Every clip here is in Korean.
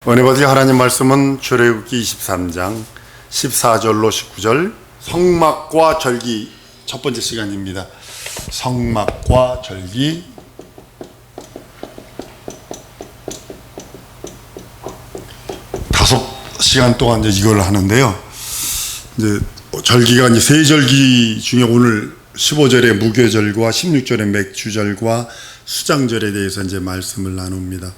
은혜 받으실 하나님 말씀은 출애굽기 23장 14절로 19절 성막과 절기 첫 번째 시간입니다. 성막과 절기. 다섯 시간 동안 이제 이걸 하는데요. 이제 절기가 이제 세 절기 중에 오늘 15절의 무교절과 16절의 맥주절과 수장절에 대해서 이제 말씀을 나눕니다.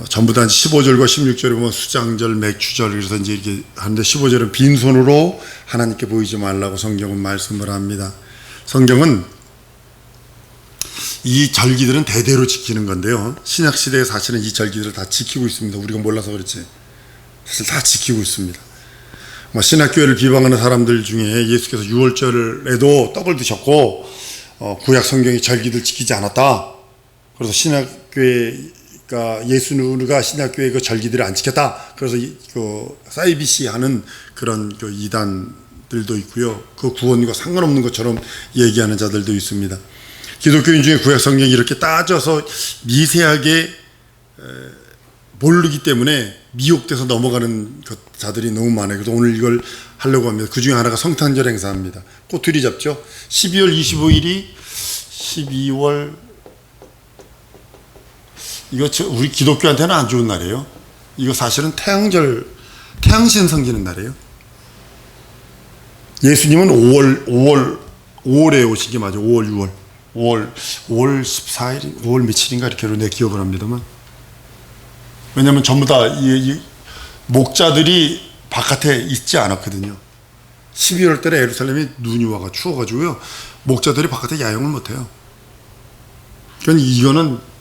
전부 다 15절과 16절에 보면 수장절, 맥주절, 그래서 이제 이렇게 하는데 15절은 빈손으로 하나님께 보이지 말라고 성경은 말씀을 합니다. 성경은 이 절기들은 대대로 지키는 건데요. 신약시대에 사실은 이 절기들을 다 지키고 있습니다. 우리가 몰라서 그렇지. 사실 다 지키고 있습니다. 신약교회를 비방하는 사람들 중에 예수께서 6월절에도 떡을 드셨고 구약 성경이 절기들 지키지 않았다. 그래서 신약교회 그러니까 예수가 신약교회 그 절기들을 안 지켰다. 그래서 그 사이비시 하는 그런 그 이단들도 있고요. 그 구원과 상관없는 것처럼 얘기하는 자들도 있습니다. 기독교인 중에 구약 성경이 이렇게 따져서 미세하게 모르기 때문에 미혹돼서 넘어가는 자들이 너무 많아요. 그래서 오늘 이걸 하려고 합니다. 그 중에 하나가 성탄절 행사입니다. 꼬투리 잡죠. 12월 25일이 12월 이거 우리 기독교한테는 안 좋은 날이에요. 이거 사실은 태양신 섬기는 날이에요. 예수님은 5월에 오신 게 맞아요. 5월 14일, 5월 며칠인가 이렇게로 내 기억을 합니다만. 왜냐하면 전부 다 이 목자들이 바깥에 있지 않았거든요. 12월 달에 예루살렘이 눈이 와가 추워가지고요. 목자들이 바깥에 야영을 못해요. 그러니까 이거는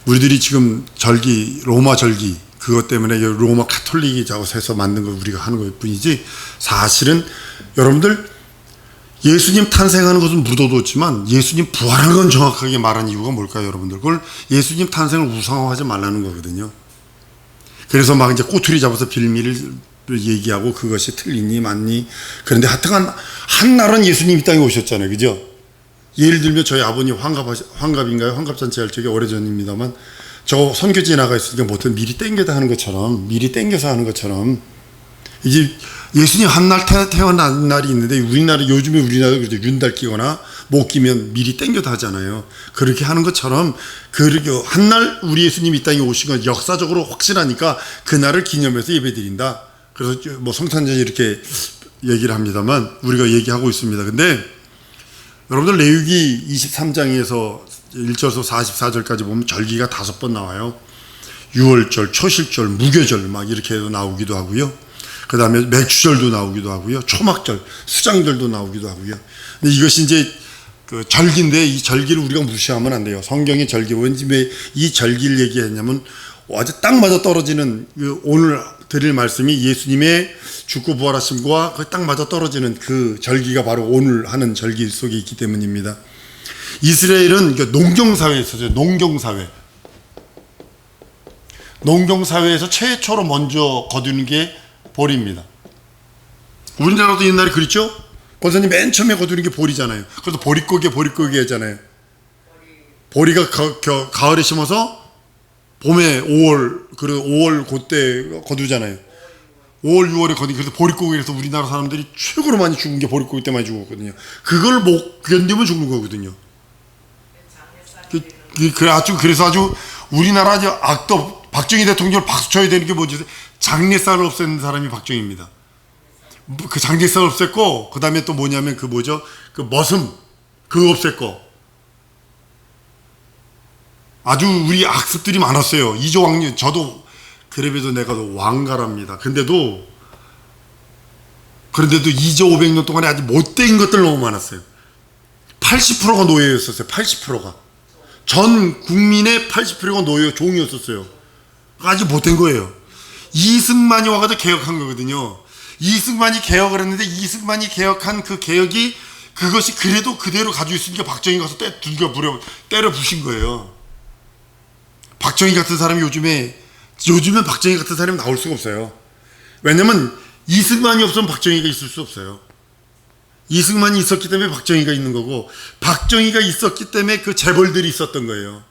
우리들이 지금 절기, 로마 절기, 그것 때문에 로마 카톨릭이 작업해서 만든 걸 우리가 하는 것 뿐이지, 사실은 여러분들 예수님 탄생하는 것은 묻어뒀지만 예수님 부활한 건 정확하게 말한 이유가 뭘까요, 여러분들? 그걸 예수님 탄생을 우상화하지 말라는 거거든요. 그래서 막 이제 꼬투리 잡아서 빌미를 얘기하고 그것이 틀리니 맞니. 그런데 하여튼 한 날은 예수님 이 땅에 오셨잖아요. 그죠? 예를 들면 저희 아버님 환갑인가요? 환갑잔치 할 적에 오래전입니다만 저 선교지에 나가 있으니까 보통 미리 땡겨서 하는 것처럼 이제 예수님 한 날 태어난 날이 있는데 요즘에 우리나라도 그렇죠. 윤달 끼거나 못 끼면 미리 땡겨서 하잖아요. 그렇게 하는 것처럼 그렇게 한 날 우리 예수님 이 땅에 오신 건 역사적으로 확실하니까 그날을 기념해서 예배드린다. 그래서 뭐 성탄절 이렇게 얘기를 합니다만 우리가 얘기하고 있습니다. 근데 여러분들 레위기 23장에서 1절에서 44절까지 보면 절기가 5번 나와요. 6월절, 초실절, 무교절 막 이렇게 해서 나오기도 하고요. 그 다음에 맥주절도 나오기도 하고요. 초막절, 수장절도 나오기도 하고요. 근데 이것이 이제 그 절기인데 이 절기를 우리가 무시하면 안 돼요. 성경의 절기, 왠지 왜 이 절기를 얘기했냐면 아주 딱 맞아 떨어지는 오늘 드릴 말씀이 예수님의 죽고 부활하심과 딱 맞아 떨어지는 그 절기가 바로 오늘 하는 절기 속에 있기 때문입니다. 이스라엘은 농경사회에 있었어요. 농경사회에서 최초로 먼저 거두는 게 보리입니다. 우리나라도 옛날에 그랬죠? 권사님 맨 처음에 거두는 게 보리잖아요. 그래서 보리고개 하잖아요. 보리가 가을에 심어서 봄에 5월, 그리고 5월 그때 거두잖아요. 5월, 6월에 거두. 그래서 보릿고기에서 우리나라 사람들이 최고로 많이 죽은 게 보릿고기 때 많이 죽었거든요. 그걸 못 견디면 죽는 거거든요. 그래서 아주 우리나라 아주 악덕, 박정희 대통령을 박수 쳐야 되는 게 뭐지? 장례살을 없애는 사람이 박정희입니다. 그 장례살을 없앴고, 그 다음에 또 뭐냐면 그 머슴, 그거 없앴고. 아주 우리 악습들이 많았어요. 이조 왕년, 저도 그래도 내가 왕가랍니다. 그런데도 이조 500년 동안에 아주 못된 것들 너무 많았어요. 80%가 노예였었어요. 80%가. 전 국민의 80%가 노예, 종이었었어요. 아주 못된 거예요. 이승만이 와가지고 개혁한 거거든요. 이승만이 개혁을 했는데 이승만이 개혁한 그 개혁이 그것이 그래도 그대로 가지고 있으니까 박정희 가서 때려 부신 거예요. 박정희 같은 사람이 요즘엔 박정희 같은 사람이 나올 수가 없어요. 왜냐면 이승만이 없으면 박정희가 있을 수 없어요. 이승만이 있었기 때문에 박정희가 있는 거고 박정희가 있었기 때문에 그 재벌들이 있었던 거예요.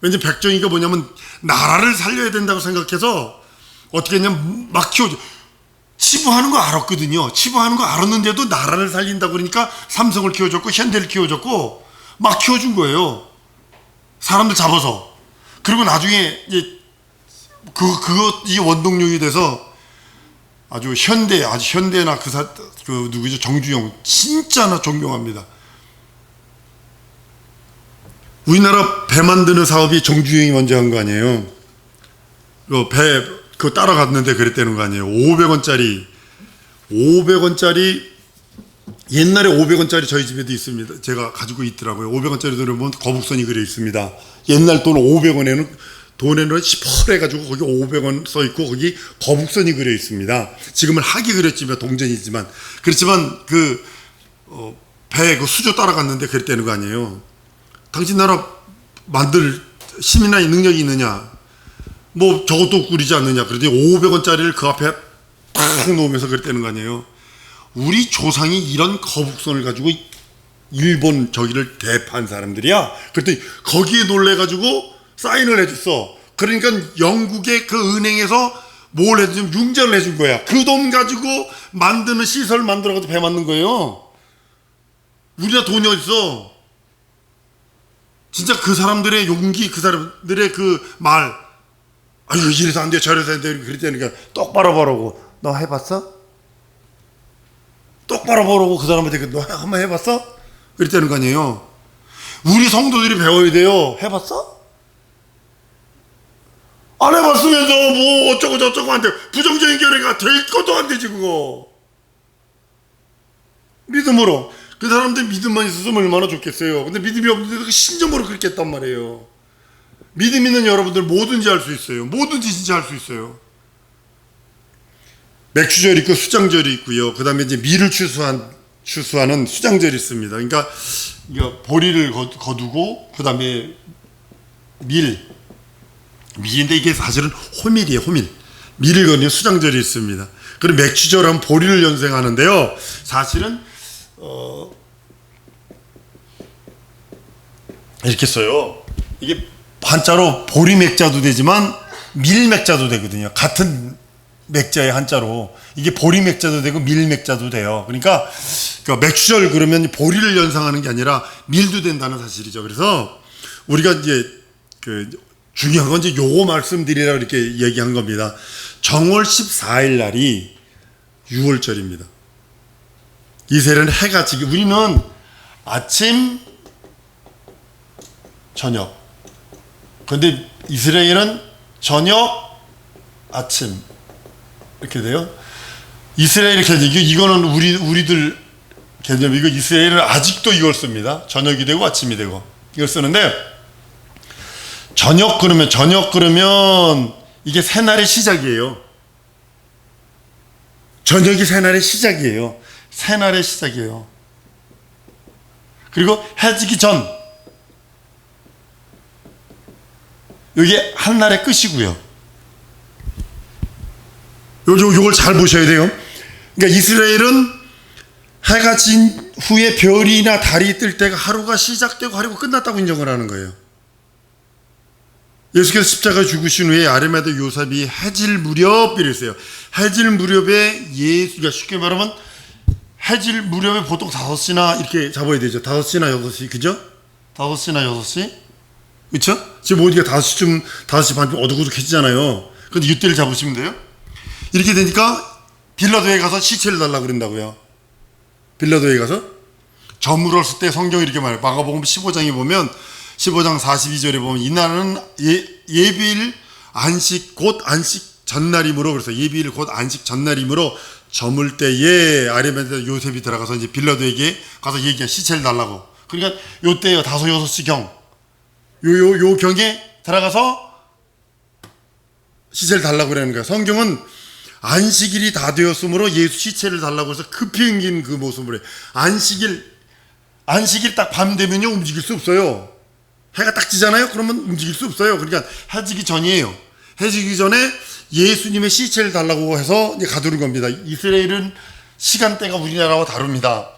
왠지 백정이가 뭐냐면 나라를 살려야 된다고 생각해서 어떻게 했냐면 막 키워줘. 치부하는 거 알았거든요. 치부하는 거 알았는데도 나라를 살린다고 그러니까 삼성을 키워줬고 현대를 키워줬고 막 키워준 거예요. 사람들 잡아서. 그리고 나중에 이제 이 원동력이 돼서 아주 현대나 그 누구죠? 정주영 진짜 나 존경합니다. 우리나라 배 만드는 사업이 정주영이 먼저 한 거 아니에요. 그 배 그거 따라갔는데 그랬다는 거 아니에요. 500원짜리 옛날에 500원짜리 저희 집에도 있습니다. 제가 가지고 있더라고요. 500원짜리 돈에 보면 거북선이 그려 있습니다. 옛날 돈 500원에는 돈에는 시퍼래가지고 거기 500원 써 있고 거기 거북선이 그려 있습니다. 지금은 학이 그렸지만 동전이지만 그렇지만 배 그 수조 따라갔는데 그랬다는 거 아니에요. 당신 나라 만들 힘이나 능력이 있느냐? 뭐 저것도 꾸리지 않느냐? 그러더니 500원짜리를 그 앞에 탁 놓으면서 그랬다는 거 아니에요. 우리 조상이 이런 거북선을 가지고 일본 저기를 대파한 사람들이야. 그랬더니 거기에 놀래가지고 사인을 해줬어. 그러니까 영국의 그 은행에서 뭘 해주면 융자를 해준 거야. 그 돈 가지고 만드는 시설 만들어가지고 배 만든 거예요. 우리나라 돈이 어딨어? 진짜 그 사람들의 용기, 그 사람들의 그 말, 아유 이래서 안 돼, 저래서 안 돼, 그랬다니까 똑바로 보라고. 너 해봤어? 똑바로 보라고 그 사람한테 너 한번 해봤어? 그랬다는 거 아니에요. 우리 성도들이 배워야 돼요. 해봤어? 안 해봤으면서 뭐 어쩌고 저쩌고 안 돼. 부정적인 결의가 될 것도 안 되지 그거. 믿음으로. 그 사람들 믿음만 있었으면 얼마나 좋겠어요. 근데 믿음이 없는데도 신점으로 그렇게 했단 말이에요. 믿음 있는 여러분들 뭐든지 할 수 있어요. 뭐든지 진짜 할 수 있어요. 맥주절이 있고 수장절이 있고요. 그 다음에 이제 밀을 추수하는 수장절이 있습니다. 그러니까 보리를 거두고 그 다음에 밀인데 이게 사실은 호밀이에요. 호밀. 밀을 거두는 수장절이 있습니다. 그리고 맥주절하면 보리를 연생하는데요. 사실은 이렇게 써요. 이게 한자로 보리 맥자도 되지만 밀 맥자도 되거든요. 같은 맥자의 한자로 이게 보리 맥자도 되고 밀 맥자도 돼요. 그러니까 맥주절 그러면 보리를 연상하는 게 아니라 밀도 된다는 사실이죠. 그래서 우리가 이제 중요한 건 이제 요거 말씀드리라 이렇게 얘기한 겁니다. 정월 14일 날이 6월절입니다. 이스라엘은 해가 지기, 우리는 아침, 저녁. 그런데 이스라엘은 저녁, 아침. 이렇게 돼요. 이스라엘 개념, 이거는 우리들 개념이고, 이스라엘은 아직도 이걸 씁니다. 저녁이 되고 아침이 되고. 이걸 쓰는데, 저녁 그러면 이게 새날의 시작이에요. 저녁이 새날의 시작이에요. 새날의 시작이에요. 그리고 해지기 전, 이게 한날의 끝이고요. 요걸 잘 보셔야 돼요. 그러니까 이스라엘은 해가 진 후에 별이나 달이 뜰 때가 하루가 시작되고 하루가 끝났다고 인정을 하는 거예요. 예수께서 십자가에 죽으신 후에 아리마다 요셉이 해질 무렵 이랬어요. 해질 무렵에 그러니까 쉽게 말하면 해질 무렵에 보통 5시나 이렇게 잡아야 되죠. 5시나 6시, 그죠? 5시나 6시? 그쵸? 지금 어디가 5시 반쯤 어둑어둑해지잖아요. 근데 이때를 잡으시면 돼요. 이렇게 되니까 빌라도에 가서 시체를 달라고 그런다고요. 빌라도에 가서 저물었을 때 성경이 이렇게 말해요. 마가복음 15장에 보면 15장 42절에 보면 이날은 예비일 안식 곧 안식 전날이므로, 그래서 예비일 곧 안식 전날이므로 저물 때에 아리마다 요셉이 들어가서 이제 빌라도에게 가서 시체를 달라고. 그러니까 요때요 5, 6시경 요 경에 들어가서 시체를 달라고 그러는 거야. 성경은 안식일이 다 되었으므로 예수 시체를 달라고 해서 급히 옮긴 그 모습으로 해. 안식일 딱 밤 되면요 움직일 수 없어요. 해가 딱 지잖아요. 그러면 움직일 수 없어요. 그러니까 해지기 전이에요. 해지기 전에 예수님의 시체를 달라고 해서 이제 가두는 겁니다. 이스라엘은 시간대가 우리나라와 다릅니다.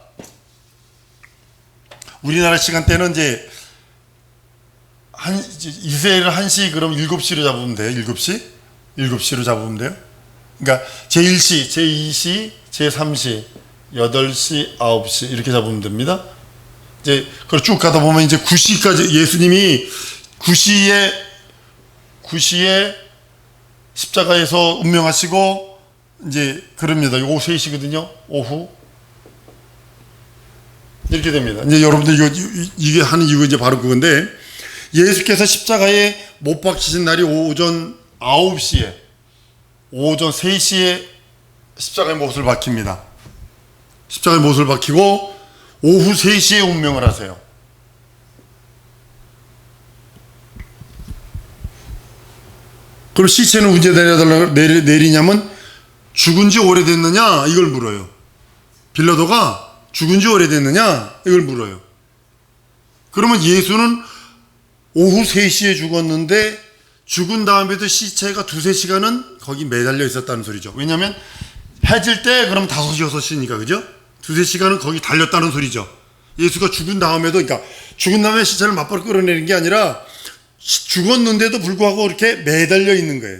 우리나라 시간대는 이제 이스라엘을 1시 그럼 7시로 잡으면 돼요. 7시? 7시로 잡으면 돼요. 그러니까 제1시, 제2시, 제3시, 8시, 9시 이렇게 잡으면 됩니다. 이제 그걸 쭉 가다 보면 이제 9시까지 예수님이 9시에 십자가에서 운명하시고 이제 그럽니다. 오후 3시거든요. 오후 이렇게 됩니다. 이제 여러분들 이게 하는 이유가 이제 바로 그건데, 예수께서 십자가에 못 박히신 날이 오전 9시에, 오전 3시에 십자가의 못을 박힙니다. 십자가의 못을 박히고 오후 3시에 운명을 하세요. 그럼 시체는 언제 내리냐면 죽은 지 오래됐느냐 이걸 물어요. 빌라도가 죽은 지 오래됐느냐 이걸 물어요. 그러면 예수는 오후 3시에 죽었는데 죽은 다음에도 시체가 2-3시간은 거기 매달려 있었다는 소리죠. 왜냐하면 해질 때 그럼 5시, 6시니까 그죠? 2-3시간은 거기 달렸다는 소리죠. 예수가 죽은 다음에도, 그러니까 죽은 다음에 시체를 맞바로 끌어내는 게 아니라 죽었는데도 불구하고 이렇게 매달려 있는 거예요.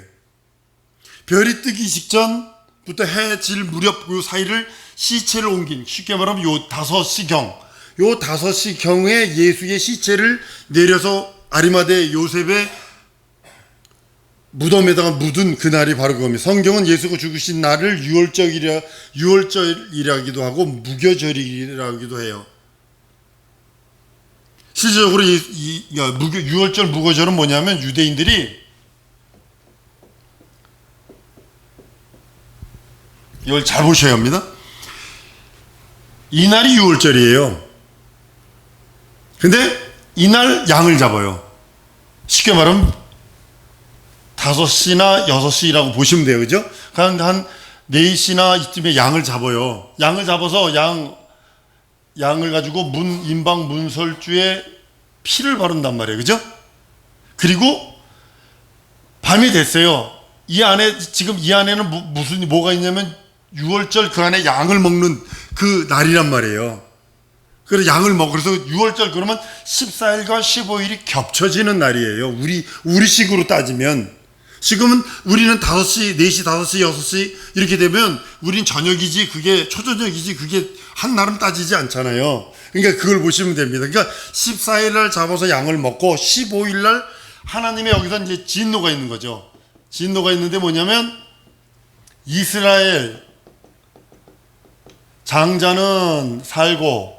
별이 뜨기 직전부터 해질 무렵 그 사이를 시체를 옮긴, 쉽게 말하면 요 5시경에 예수의 시체를 내려서 아리마대 요셉의 무덤에다가 묻은 그날이 바로 그겁니다. 성경은 예수가 죽으신 날을 유월절이라기도 하고 무교절이라기도 해요. 실질적으로 유월절 무교절은 뭐냐면 유대인들이 이걸 잘 보셔야 합니다. 이날이 유월절이에요. 근데 이날 양을 잡아요. 쉽게 말하면 5시나 6시라고 보시면 돼요. 그죠? 한 4시나 이쯤에 양을 잡아요. 양을 잡아서 양을 가지고 인방 문설주에 피를 바른단 말이에요. 그죠? 그리고 밤이 됐어요. 지금 이 안에는 뭐가 있냐면 유월절 그 안에 양을 먹는 그 날이란 말이에요. 그래서 양을 그래서 유월절 그러면 14일과 15일이 겹쳐지는 날이에요. 우리식으로 따지면. 지금은 우리는 5시, 4시, 5시, 6시 이렇게 되면 우린 저녁이지 그게 초저녁이지 그게 한 날은 따지지 않잖아요. 그러니까 그걸 보시면 됩니다. 그러니까 14일 날 잡아서 양을 먹고 15일 날 하나님의 여기서 이제 진노가 있는 거죠. 진노가 있는데 뭐냐면 이스라엘 장자는 살고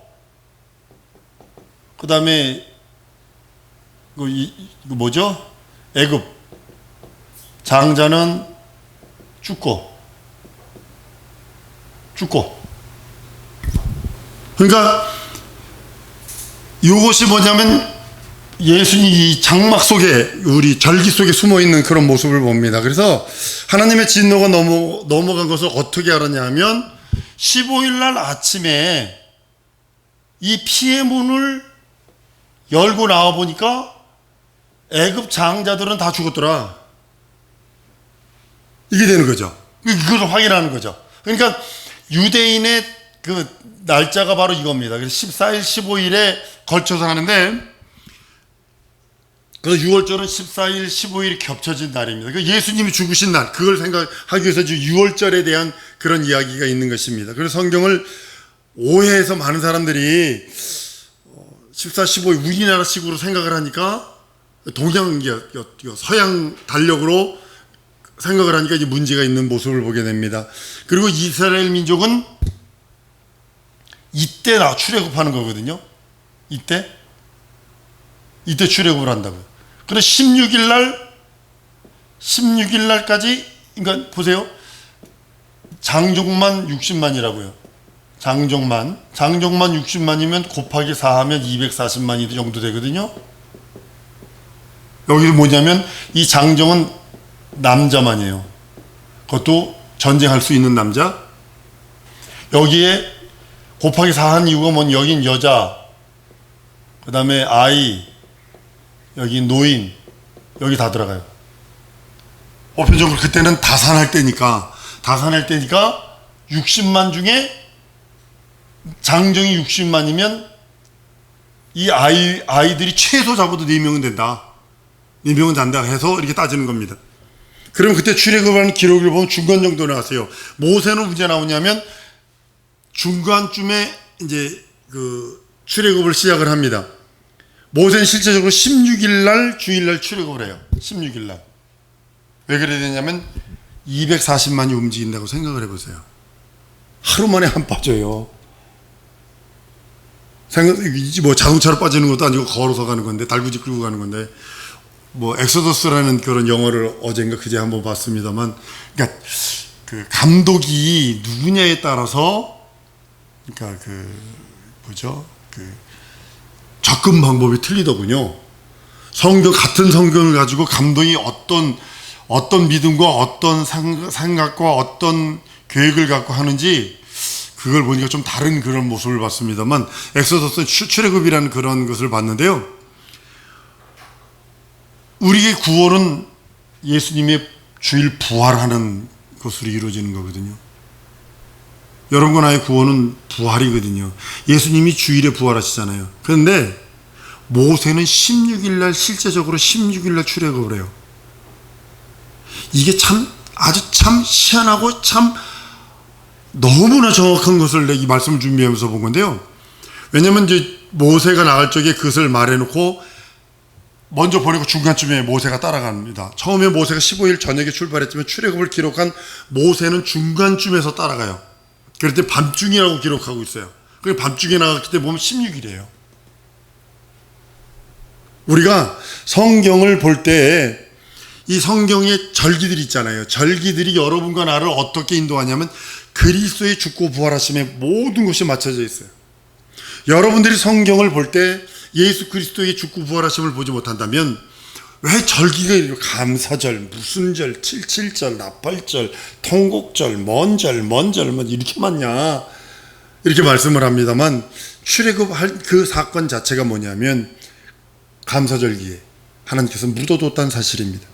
그 다음에 뭐죠? 애굽 장자는 죽고 그러니까 이것이 뭐냐면 예수님 이 장막 속에 우리 절기 속에 숨어 있는 그런 모습을 봅니다. 그래서 하나님의 진노가 넘어간 것을 어떻게 알았냐 하면 15일 날 아침에 이 피의 문을 열고 나와 보니까 애굽 장자들은 다 죽었더라. 이게 되는 거죠. 그걸 확인하는 거죠. 그러니까 유대인의 그 날짜가 바로 이겁니다. 그래서 14일, 15일에 걸쳐서 하는데 그래서 6월절은 14일, 15일이 겹쳐진 날입니다. 그러니까 예수님이 죽으신 날, 그걸 생각하기 위해서 6월절에 대한 그런 이야기가 있는 것입니다. 그래서 성경을 오해해서 많은 사람들이 14, 15일 우리나라식으로 생각을 하니까 서양 달력으로 생각을 하니까 이제 문제가 있는 모습을 보게 됩니다. 그리고 이스라엘 민족은 이때 출애굽하는 거거든요. 이때 출애굽을 한다고요. 그래서 16일 날까지, 그러니까 보세요. 장족만 60만이라고요. 장족만 60만이면 곱하기 4하면 240만이 정도 되거든요. 여기는 뭐냐면 이 장정은 남자만이에요. 그것도 전쟁할 수 있는 남자. 여기에 곱하기 4한 이유가 뭐냐, 여긴 여자, 그 다음에 아이, 여기 노인, 여기 다 들어가요. 보편적으로 그때는 다산할 때니까 60만 중에 장정이 60만이면 이 아이들이 최소 잡아도 4명은 된다. 민병은 잔다 해서 이렇게 따지는 겁니다. 그럼 그때 출애굽하는 기록을 보면 중간 정도 나왔어요. 모세는 언제 나오냐면 중간쯤에 이제 그 출애굽을 시작을 합니다. 모세는 실제적으로 16일 날 주일날 출애굽을 해요. 16일 날. 왜 그래야 되냐면 240만이 움직인다고 생각을 해보세요. 하루 만에 한 빠져요. 뭐 자동차로 빠지는 것도 아니고 걸어서 가는 건데, 달구지 끌고 가는 건데, 뭐 엑소더스라는 그런 영화를 어젠가 그제 한번 봤습니다만, 그러니까 그 감독이 누구냐에 따라서, 그러니까 그 뭐죠? 그 접근 방법이 틀리더군요. 같은 성경을 가지고 감독이 어떤 믿음과 어떤 생각과 어떤 계획을 갖고 하는지 그걸 보니까 좀 다른 그런 모습을 봤습니다만, 엑소더스 출애굽이라는 그런 것을 봤는데요. 우리의 구원은 예수님의 주일 부활하는 것으로 이루어지는 거거든요. 여러분과 나의 구원은 부활이거든요. 예수님이 주일에 부활하시잖아요. 그런데 모세는 16일 날 실제적으로 16일 날 출애굽을 해요. 이게 아주 희한하고 너무나 정확한 것을 이 말씀을 준비하면서 본 건데요. 왜냐면 이제 모세가 나갈 적에 그것을 말해놓고 먼저 보내고 중간쯤에 모세가 따라갑니다. 처음에 모세가 15일 저녁에 출발했지만 출애굽을 기록한 모세는 중간쯤에서 따라가요. 그럴 때 밤중이라고 기록하고 있어요. 그 밤중에 나갔기 때문에 보면 16일이에요. 우리가 성경을 볼 때 이 성경의 절기들이 있잖아요. 절기들이 여러분과 나를 어떻게 인도하냐면 그리스도의 죽고 부활하심에 모든 것이 맞춰져 있어요. 여러분들이 성경을 볼 때 예수 그리스도의 죽고 부활하심을 보지 못한다면 왜 절기가 이렇게 감사절, 무슨 절, 77절, 나팔절, 통곡절, 먼절 이렇게 많냐 이렇게 말씀을 합니다만, 출애굽할 그 사건 자체가 뭐냐면 감사절기에 하나님께서 묻어뒀다는 사실입니다.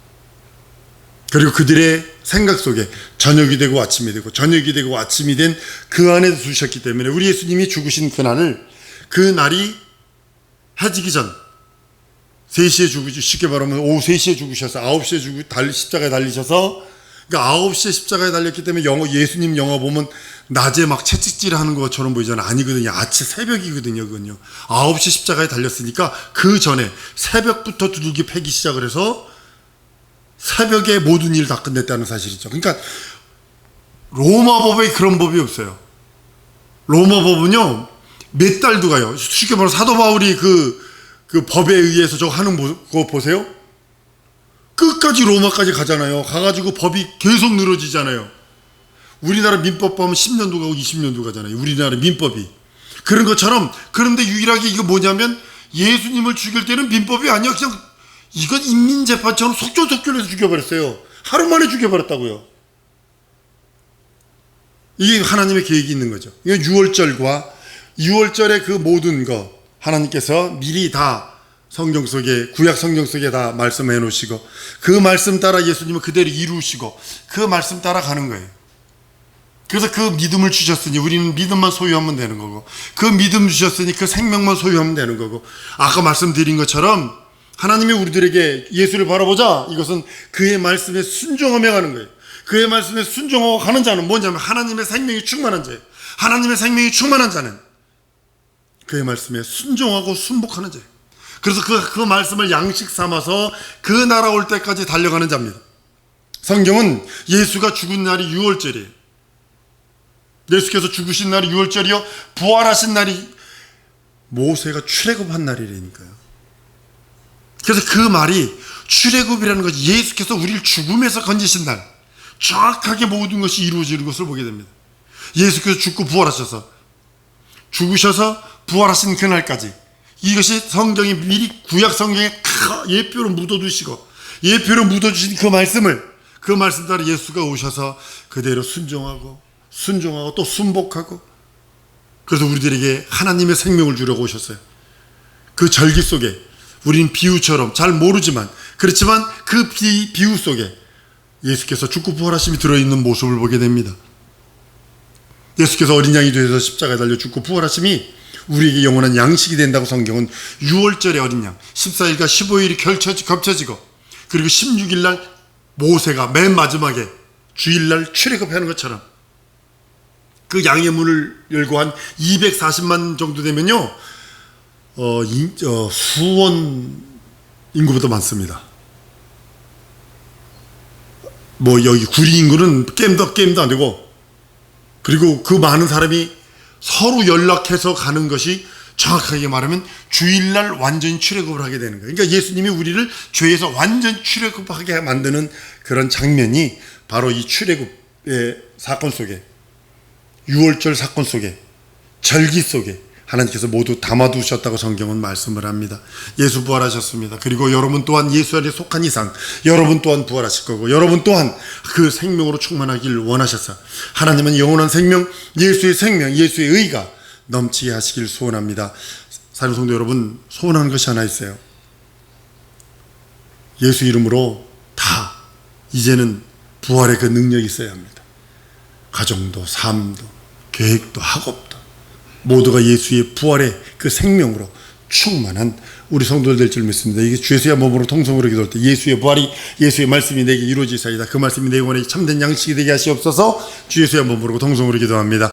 그리고 그들의 생각 속에 저녁이 되고 아침이 되고 저녁이 되고 아침이 된 그 안에 두셨기 때문에 우리 예수님이 죽으신 그 날이 해지기 전 3시에 죽으시, 쉽게 말하면 오후 3시에 죽으셔서 9시에 십자가에 달리셔서, 그러니까 9시에 십자가에 달렸기 때문에 예수님 영화 보면 낮에 막 채찍질 하는 것처럼 보이잖아요. 아니거든요. 아침 새벽이거든요. 그건요. 9시 십자가에 달렸으니까 그 전에 새벽부터 두들기 패기 시작을 해서 새벽에 모든 일을 다 끝냈다는 사실이죠. 그러니까 로마 법에 그런 법이 없어요. 로마 법은요 몇 달도 가요. 쉽게 말하면 사도 바울이 그 법에 의해서 저거 하는 거 보세요. 끝까지 로마까지 가잖아요. 가가지고 법이 계속 늘어지잖아요. 우리나라 민법 보면 10년도 가고 20년도 가잖아요. 우리나라 민법이. 그런 것처럼. 그런데 유일하게 이거 뭐냐면 예수님을 죽일 때는 민법이 아니야. 그냥 이건 인민재판처럼 속전속결해서 죽여버렸어요. 하루 만에 죽여버렸다고요. 이게 하나님의 계획이 있는 거죠. 이건 6월절의 그 모든 거 하나님께서 미리 다 성경 속에, 구약 성경 속에 다 말씀해 놓으시고 그 말씀 따라 예수님은 그대로 이루시고 그 말씀 따라 가는 거예요. 그래서 그 믿음을 주셨으니 우리는 믿음만 소유하면 되는 거고, 그 믿음 주셨으니 그 생명만 소유하면 되는 거고, 아까 말씀드린 것처럼 하나님이 우리들에게 예수를 바라보자, 이것은 그의 말씀에 순종하며 가는 거예요. 그의 말씀에 순종하고 가는 자는 뭐냐면 하나님의 생명이 충만한 자예요. 하나님의 생명이 충만한 자는 그의 말씀에 순종하고 순복하는 자예요. 그래서 그 말씀을 양식 삼아서 그 나라 올 때까지 달려가는 자입니다. 성경은 예수가 죽은 날이 6월절이에요. 예수께서 죽으신 날이 6월절이요 부활하신 날이 모세가 출애굽한 날이라니까요. 그래서 그 말이 출애굽이라는 것이 예수께서 우리를 죽음에서 건지신 날, 정확하게 모든 것이 이루어지는 것을 보게 됩니다. 예수께서 죽고 부활하셔서, 죽으셔서 부활하신 그날까지, 이것이 성경이 미리 구약 성경에 예표로 묻어두시고 예표로 묻어주신 그 말씀 따라 예수가 오셔서 그대로 순종하고 또 순복하고, 그래서 우리들에게 하나님의 생명을 주려고 오셨어요. 그 절기 속에 우리는 비유처럼 잘 모르지만, 그렇지만 그 비유 속에 예수께서 죽고 부활하심이 들어있는 모습을 보게 됩니다. 예수께서 어린 양이 되어서 십자가에 달려 죽고 부활하심이 우리에게 영원한 양식이 된다고 성경은 6월절의 어린 양 14일과 15일이 겹쳐지고 그리고 16일 날 모세가 맨 마지막에 주일날 출애굽하는 것처럼 그 양의 문을 열고 한 240만 정도 되면요, 수원 인구보다 많습니다. 뭐 여기 구리 인구는 게임도 안 되고, 그리고 그 많은 사람이 서로 연락해서 가는 것이 정확하게 말하면 주일날 완전히 출애굽을 하게 되는 거예요. 그러니까 예수님이 우리를 죄에서 완전 출애굽하게 만드는 그런 장면이 바로 이 출애굽의 사건 속에, 유월절 사건 속에, 절기 속에 하나님께서 모두 담아두셨다고 성경은 말씀을 합니다. 예수 부활하셨습니다. 그리고 여러분 또한 예수 안에 속한 이상 여러분 또한 부활하실 거고, 여러분 또한 그 생명으로 충만하길 원하셔서 하나님은 영원한 생명, 예수의 생명, 예수의 의가 넘치게 하시길 소원합니다. 사랑하는 성도 여러분, 소원하는 것이 하나 있어요. 예수 이름으로 다 이제는 부활의 그 능력이 있어야 합니다. 가정도, 삶도, 계획도, 학업도 모두가 예수의 부활의 그 생명으로 충만한 우리 성도들 될 줄 믿습니다. 이게 주 예수의 몸으로 통성으로 기도할 때 예수의 부활이, 예수의 말씀이 내게 이루어지사이다. 그 말씀이 내 영혼에 참된 양식이 되게 하시옵소서. 주 예수의 몸으로 통성으로 기도합니다.